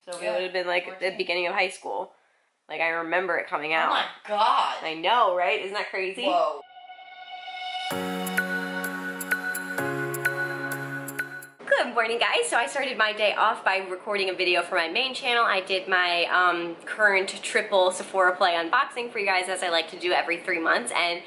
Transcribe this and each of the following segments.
So it would have been like 14. The beginning of high school. Like, I remember it coming out. Oh my god. I know, right? Isn't that crazy? Whoa. Good morning, guys. So I started my day off by recording a video for my main channel. I did my current triple Sephora Play unboxing for you guys, as I like to do every 3 months, and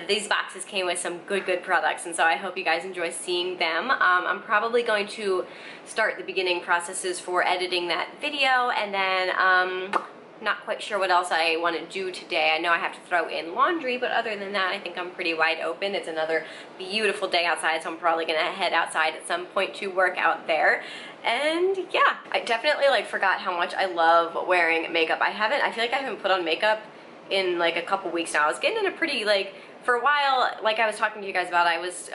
these boxes came with some good products, and so I hope you guys enjoy seeing them. I'm probably going to start the beginning processes for editing that video, and then not quite sure what else I want to do today. I know I have to throw in laundry, but other than that, I think I'm pretty wide open. It's another beautiful day outside, so I'm probably gonna head outside at some point to work out there. And yeah, I definitely like forgot how much I love wearing makeup. I feel like I haven't put on makeup in like a couple weeks now. I was getting in a pretty, like, for a while, like I was talking to you guys about, I was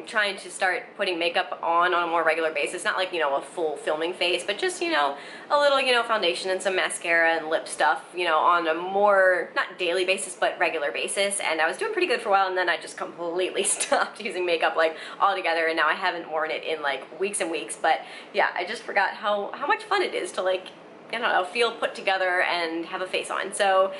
trying to start putting makeup on a more regular basis. Not like, you know, a full filming face, but just, you know, a little, you know, foundation and some mascara and lip stuff, you know, on a more, not daily basis, but regular basis. And I was doing pretty good for a while, and then I just completely stopped using makeup, like, altogether, and now I haven't worn it in, like, weeks and weeks. But yeah, I just forgot how much fun it is to, like, I don't know, feel put together and have a face on. So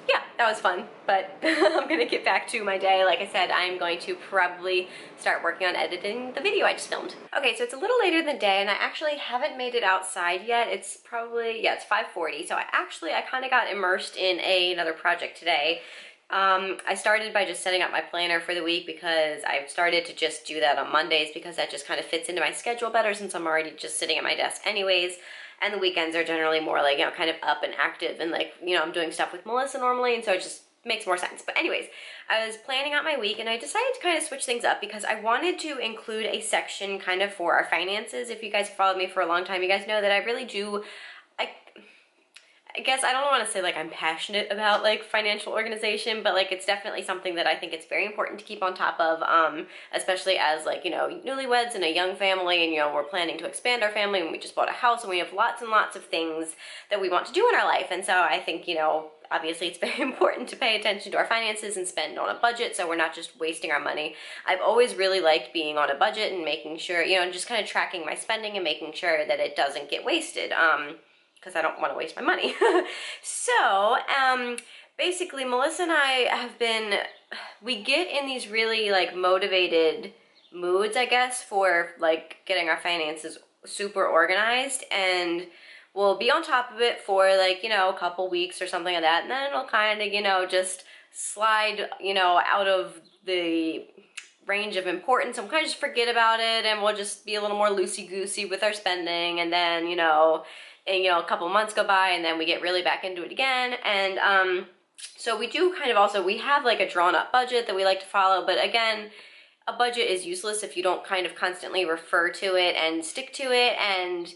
yeah, that was fun, but I'm gonna get back to my day. Like I said, I'm going to probably start working on editing the video I just filmed. Okay, so it's a little later in the day, and I actually haven't made it outside yet. It's probably, yeah, it's 5:40, so I kind of got immersed in another project today. I started by just setting up my planner for the week, because I've started to just do that on Mondays, because that just kind of fits into my schedule better, since I'm already just sitting at my desk anyways. And the weekends are generally more like, you know, kind of up and active, and like, you know, I'm doing stuff with Melissa normally, and so it just makes more sense. But anyways, I was planning out my week, and I decided to kind of switch things up, because I wanted to include a section kind of for our finances. If you guys followed me for a long time, you guys know that I really do, I guess I don't want to say like I'm passionate about like financial organization, but like it's definitely something that I think it's very important to keep on top of, especially as, like, you know, newlyweds and a young family, and, you know, we're planning to expand our family, and we just bought a house, and we have lots and lots of things that we want to do in our life. And so I think, you know, obviously it's very important to pay attention to our finances and spend on a budget, so we're not just wasting our money. I've always really liked being on a budget and making sure, you know, just kind of tracking my spending and making sure that it doesn't get wasted. Because I don't want to waste my money. So, basically, Melissa and I have been, we get in these really, like, motivated moods, I guess, for, like, getting our finances super organized, and we'll be on top of it for, like, you know, a couple weeks or something like that, and then it'll kind of, you know, just slide, you know, out of the range of importance, and we'll kind of just forget about it, and we'll just be a little more loosey-goosey with our spending, and then, you know, a couple months go by, and then we get really back into it again. And so we do kind of also, we have like a drawn up budget that we like to follow, but again, a budget is useless if you don't kind of constantly refer to it and stick to it. And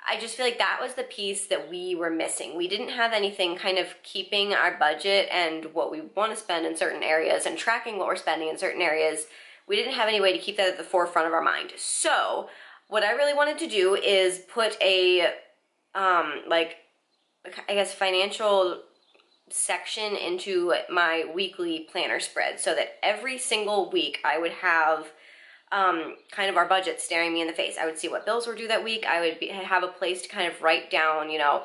I just feel like that was the piece that we were missing. We didn't have anything kind of keeping our budget and what we want to spend in certain areas and tracking what we're spending in certain areas. We didn't have any way to keep that at the forefront of our mind. So what I really wanted to do is put a like, I guess, financial section into my weekly planner spread, so that every single week I would have kind of our budget staring me in the face. I would see what bills were due that week. I would have a place to kind of write down, you know,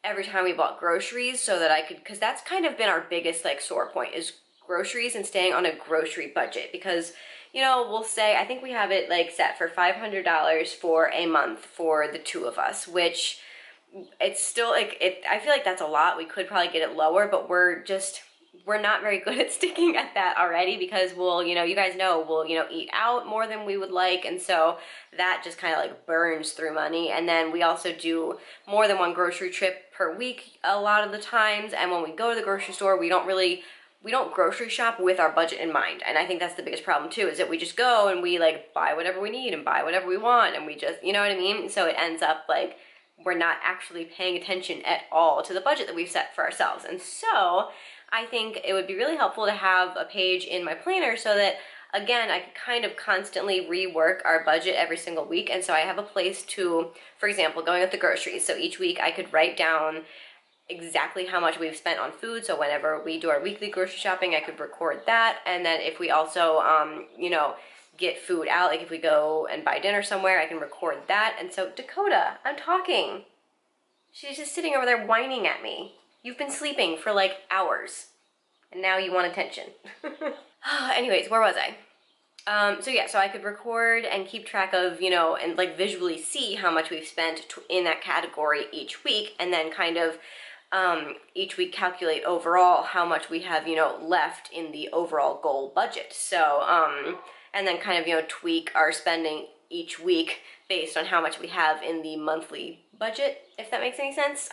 every time we bought groceries, so that I could, because that's kind of been our biggest, like, sore point, is groceries and staying on a grocery budget. Because, you know, we'll say, I think we have it like set for $500 for a month for the two of us, which it's still like, I feel like that's a lot. We could probably get it lower, but we're not very good at sticking at that already, because we'll, you know, you guys know, we'll, you know, eat out more than we would like, and so that just kind of like burns through money. And then we also do more than one grocery trip per week a lot of the times, and when we go to the grocery store, we don't grocery shop with our budget in mind. And I think that's the biggest problem too, is that we just go and we like buy whatever we need and buy whatever we want, and we just, you know what I mean? So it ends up like we're not actually paying attention at all to the budget that we've set for ourselves. And so I think it would be really helpful to have a page in my planner, so that, again, I could kind of constantly rework our budget every single week. And so I have a place to, for example, going with the groceries. So each week I could write down exactly how much we've spent on food. So whenever we do our weekly grocery shopping, I could record that. And then if we also, you know, get food out, like if we go and buy dinner somewhere, I can record that. And so, Dakota, I'm talking. She's just sitting over there whining at me. You've been sleeping for like hours, and now you want attention. Anyways, where was I? So I could record and keep track of, you know, and like visually see how much we've spent in that category each week, and then kind of each week calculate overall how much we have, you know, left in the overall goal budget. So, and then kind of, you know, tweak our spending each week based on how much we have in the monthly budget, if that makes any sense.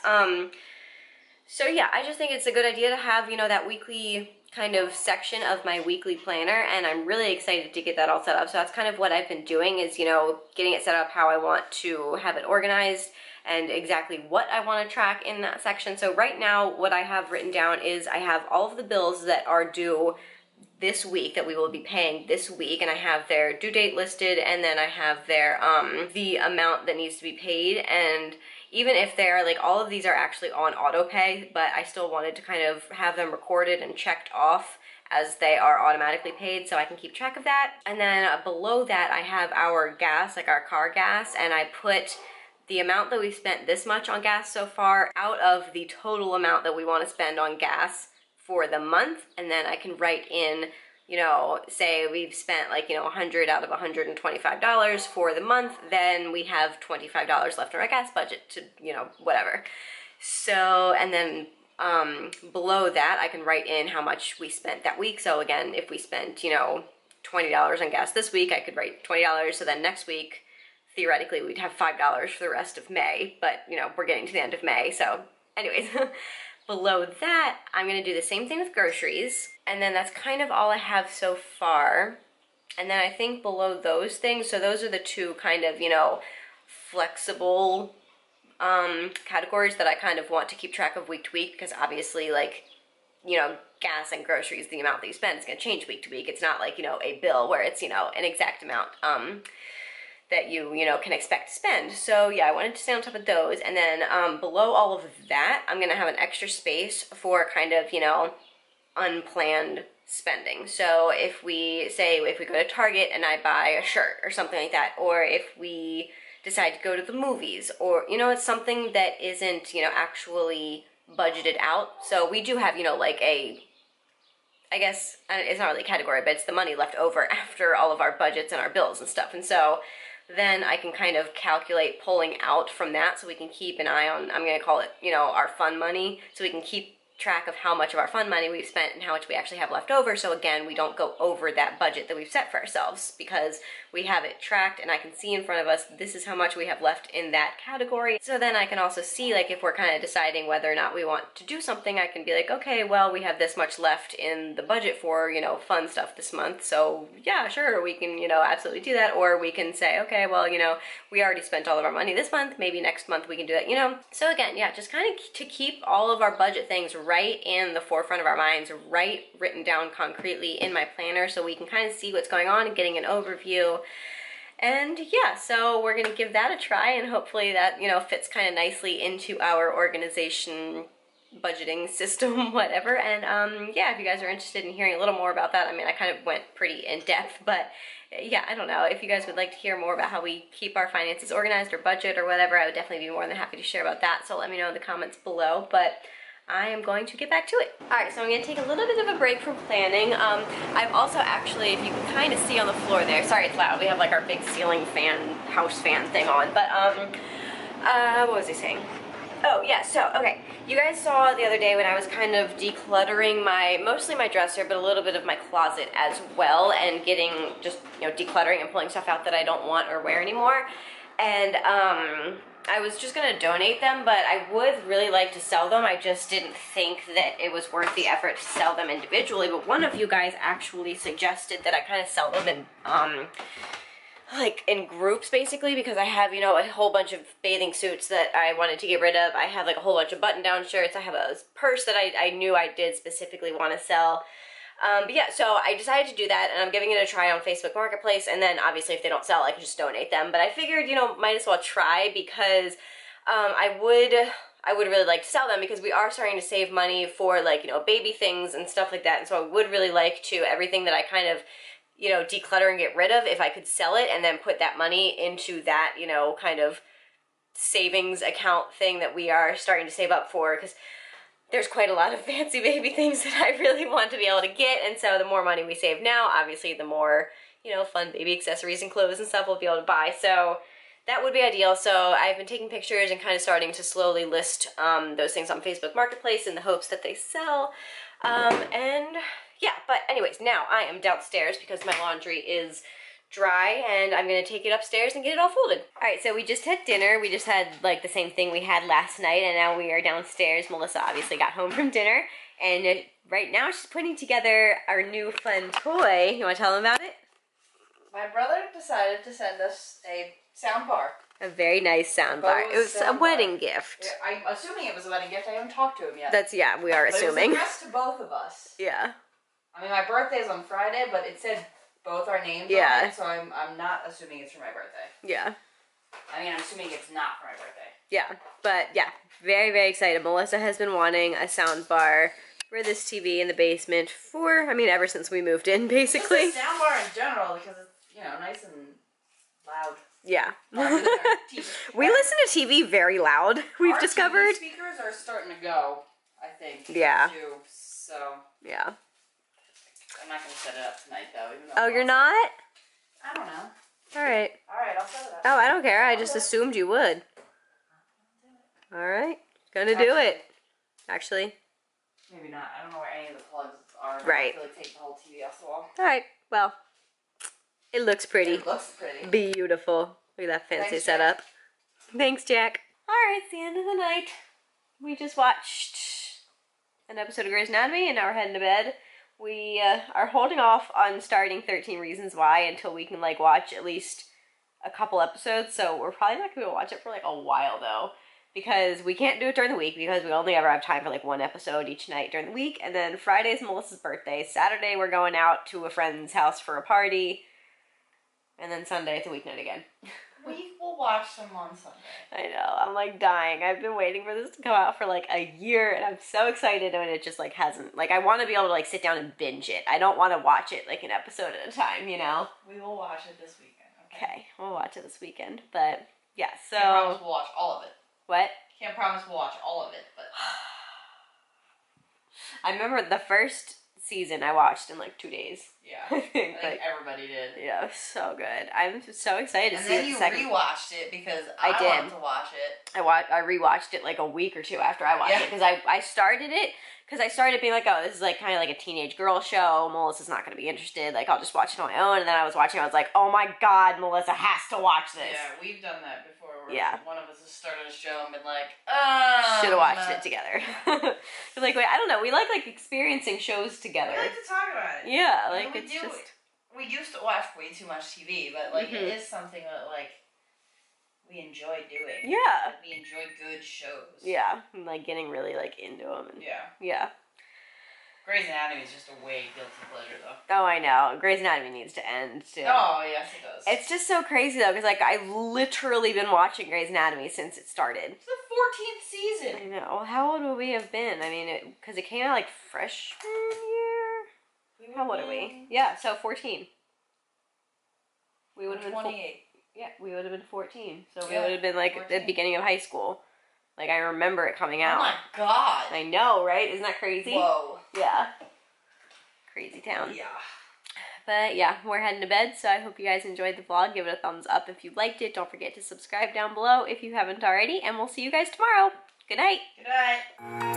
So yeah, I just think it's a good idea to have, you know, that weekly kind of section of my weekly planner, and I'm really excited to get that all set up. So that's kind of what I've been doing, is, you know, getting it set up how I want to have it organized and exactly what I want to track in that section. So right now, what I have written down is I have all of the bills that are due this week that we will be paying this week, and I have their due date listed, and then I have their the amount that needs to be paid. And even if they're like, all of these are actually on auto pay, but I still wanted to kind of have them recorded and checked off as they are automatically paid, so I can keep track of that. And then below that I have our gas, like our car gas, and I put the amount that we've spent this much on gas so far out of the total amount that we want to spend on gas for the month. And then I can write in, you know, say we've spent like, you know, 100 out of $125 for the month, then we have $25 left in our gas budget to, you know, whatever. So, and then below that I can write in how much we spent that week. So again, if we spent, you know, $20 on gas this week, I could write $20. So then next week, theoretically, we'd have $5 for the rest of May, but, you know, we're getting to the end of May. So anyways, below that, I'm gonna do the same thing with groceries. And then that's kind of all I have so far. And then I think below those things, so those are the two kind of, you know, flexible categories that I kind of want to keep track of week to week, because obviously, like, you know, gas and groceries, the amount that you spend is gonna change week to week. It's not like, you know, a bill where it's, you know, an exact amount that you know, can expect to spend. So yeah, I wanted to stay on top of those. And then below all of that, I'm gonna have an extra space for kind of, you know, unplanned spending. So if we go to Target and I buy a shirt or something like that, or if we decide to go to the movies, or, you know, it's something that isn't, you know, actually budgeted out. So we do have, you know, like a, I guess it's not really a category, but it's the money left over after all of our budgets and our bills and stuff. And so then I can kind of calculate pulling out from that, so we can keep an eye on, I'm going to call it, you know, our fun money, so we can keep track of how much of our fun money we've spent and how much we actually have left over. So again, we don't go over that budget that we've set for ourselves, because we have it tracked and I can see in front of us, this is how much we have left in that category. So then I can also see, like, if we're kind of deciding whether or not we want to do something, I can be like, okay, well, we have this much left in the budget for, you know, fun stuff this month. So yeah, sure, we can, you know, absolutely do that. Or we can say, okay, well, you know, we already spent all of our money this month, maybe next month we can do that, you know? So again, yeah, just kind of to keep all of our budget things right in the forefront of our minds, right written down concretely in my planner, so we can kind of see what's going on and getting an overview. And yeah, so we're gonna give that a try, and hopefully that, you know, fits kind of nicely into our organization budgeting system, whatever. And yeah, if you guys are interested in hearing a little more about that, I mean, I kind of went pretty in depth, but yeah, I don't know, if you guys would like to hear more about how we keep our finances organized or budget or whatever, I would definitely be more than happy to share about that. So let me know in the comments below. But I am going to get back to it. Alright, so I'm going to take a little bit of a break from planning. I've also actually, if you can kind of see on the floor there, sorry it's loud, we have like our big ceiling fan, house fan thing on, but what was I saying? Oh yeah, so, okay, you guys saw the other day when I was kind of decluttering mostly my dresser, but a little bit of my closet as well, and getting, just, you know, decluttering and pulling stuff out that I don't want or wear anymore. And I was just gonna donate them, but I would really like to sell them. I just didn't think that it was worth the effort to sell them individually, but one of you guys actually suggested that I kind of sell them in, like in groups, basically, because I have, you know, a whole bunch of bathing suits that I wanted to get rid of. I have like a whole bunch of button-down shirts. I have a purse that I knew I did specifically want to sell. But yeah, so I decided to do that, and I'm giving it a try on Facebook Marketplace, and then obviously if they don't sell, I can just donate them. But I figured, you know, might as well try, because I would really like to sell them, because we are starting to save money for, like, you know, baby things and stuff like that. And so I would really like to, everything that I kind of, you know, declutter and get rid of, if I could sell it and then put that money into that, you know, kind of savings account thing that we are starting to save up for, because there's quite a lot of fancy baby things that I really want to be able to get, and so the more money we save now, obviously the more, you know, fun baby accessories and clothes and stuff we'll be able to buy. So that would be ideal. So I've been taking pictures and kind of starting to slowly list those things on Facebook Marketplace in the hopes that they sell. And yeah, but anyways, now I am downstairs because my laundry is dry, and I'm gonna take it upstairs and get it all folded. All right, so we just had dinner. We just had like the same thing we had last night, and now we are downstairs. Melissa obviously got home from dinner, and right now she's putting together our new fun toy. You wanna tell them about it? My brother decided to send us a sound bar. A very nice sound bar. It was a wedding gift. Yeah, I'm assuming it was a wedding gift. I haven't talked to him yet. That's, yeah, we are assuming. But it was addressed to both of us. Yeah. I mean, my birthday's on Friday, but it said both our names on it, so I'm not assuming it's for my birthday. Yeah. I mean, I'm assuming it's not for my birthday. Yeah, but yeah, very, very excited. Melissa has been wanting a sound bar for this TV in the basement for, I mean, ever since we moved in, basically. Just a sound bar in general, because it's, you know, nice and loud. Yeah. We listen to TV very loud, we've discovered. TV speakers are starting to go, I think. Yeah. Too, so. Yeah. I'm not going to set it up tonight, though. Even though Oh, you're not? I don't know. Alright. Alright, I'll set it up. Oh, I don't care. I just assumed you would. Alright. Gonna do it. Actually. Maybe not. I don't know where any of the plugs are. Right. I feel like take the whole TV off the wall. Alright. Well, it looks pretty. It looks pretty. Beautiful. Look at that fancy Thanks, setup. Thanks, Jack. Alright, it's the end of the night. We just watched an episode of Grey's Anatomy, and now we're heading to bed. We are holding off on starting 13 Reasons Why until we can, like, watch at least a couple episodes, so we're probably not going to be able to watch it for, like, a while, though, because we can't do it during the week, because we only ever have time for, like, one episode each night during the week, and then Friday's Melissa's birthday, Saturday we're going out to a friend's house for a party, and then Sunday it's a weeknight again. We will watch them on Sunday. I know, I'm like dying. I've been waiting for this to come out for like a year, and I'm so excited, and it just like hasn't, like I want to be able to like sit down and binge it. I don't want to watch it like an episode at a time, you know? We will watch it this weekend, okay? We'll watch it this weekend, but yeah, so. Can't promise we'll watch all of it. What? Can't promise we'll watch all of it, but. I remember the first season I watched in like 2 days. Yeah, I think everybody did. Yeah, it was so good. I'm so excited to see the second. And then you rewatched it because I wanted to watch it. I rewatched it like a week or two after I watched it, because I started it because I started being like, oh, this is like kind of like a teenage girl show. Melissa's not going to be interested. Like, I'll just watch it on my own. And then I was watching, I was like, oh my god, Melissa has to watch this. Yeah, we've done that before. Yeah. One of us has started a show and been like, should have watched it together. Like, wait, I don't know. We like experiencing shows together. We like to talk about it. Yeah, like it's just. We used to watch way too much TV, but like it is something that like we enjoy doing. Yeah. Like, we enjoy good shows. Yeah, and like getting really like into them. And, yeah. Grey's Anatomy is just a way guilty pleasure, though. Oh, I know. Grey's Anatomy needs to end, too. Oh, yes, it does. It's just so crazy, though, because, like, I've literally been watching Grey's Anatomy since it started. It's the 14th season. I know. Well, how old would we have been? I mean, because it came out, like, freshman year? How old are we? Yeah, so 14. We would have been 28. Yeah, we would have been 14. So we would have been, like, 14. At the beginning of high school. Like, I remember it coming out. Oh, my God. I know, right? Isn't that crazy? Whoa. Yeah. Crazy town. Yeah. But yeah, we're heading to bed, so I hope you guys enjoyed the vlog. Give it a thumbs up if you liked it. Don't forget to subscribe down below if you haven't already, and we'll see you guys tomorrow. Good night. Good night.